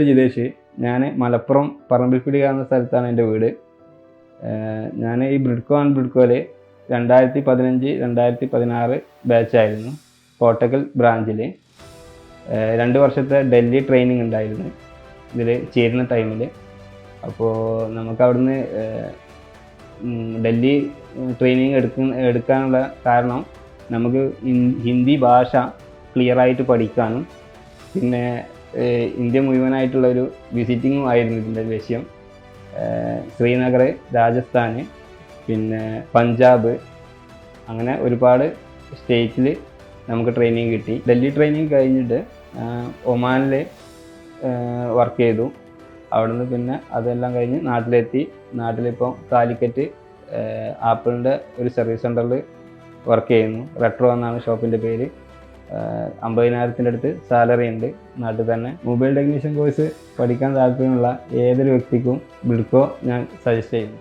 പേര് ജിതേഷ്. ഞാൻ മലപ്പുറം പറമ്പിൽപ്പിടി എന്ന സ്ഥലത്താണ് എൻ്റെ വീട്. ഞാൻ ഈ ബ്രിഡ്കോ ആൻഡ് ബ്രിഡ്കോയിൽ 2015-2016 ബാച്ചായിരുന്നു. കോട്ടക്കൽ ബ്രാഞ്ചിൽ 2 വർഷത്തെ ഡൽഹി ട്രെയിനിങ് ഉണ്ടായിരുന്നു ഇതിൽ ചേരുന്ന ടൈമിൽ. അപ്പോൾ നമുക്ക് അവിടുന്ന് ഡൽഹി ട്രെയിനിങ് എടുക്കാനുള്ള കാരണം നമുക്ക് ഹിന്ദി ഭാഷ ക്ലിയറായിട്ട് പഠിക്കാനും പിന്നെ ഇന്ത്യ മുഴുവനായിട്ടുള്ളൊരു വിസിറ്റിങ്ങും ആയിരുന്നു ഇതിൻ്റെ ലക്ഷ്യം. ശ്രീനഗർ, രാജസ്ഥാൻ, പിന്നെ പഞ്ചാബ്, അങ്ങനെ ഒരുപാട് സ്റ്റേറ്റിൽ നമുക്ക് ട്രെയിനിങ് കിട്ടി. ഡൽഹി ട്രെയിനിങ് കഴിഞ്ഞിട്ട് ഒമാനിൽ വർക്ക് ചെയ്തു. അവിടുന്ന് പിന്നെ അതെല്ലാം കഴിഞ്ഞ് നാട്ടിലെത്തി. നാട്ടിലിപ്പോൾ കാലിക്കറ്റ് ആപ്പിളിൻ്റെ ഒരു സർവീസ് സെൻ്ററിൽ വർക്ക് ചെയ്യുന്നു. റെട്രോ എന്നാണ് ഷോപ്പിൻ്റെ പേര്. 50,000 അടുത്ത് സാലറി ഉണ്ട് നാട്ടിൽ തന്നെ. മൊബൈൽ ടെക്നീഷ്യൻ കോഴ്സ് പഠിക്കാൻ താല്പര്യമുള്ള ഏതൊരു വ്യക്തിക്കും ബ്രിഡ്കോ ഞാൻ സജസ്റ്റ് ചെയ്യുന്നു.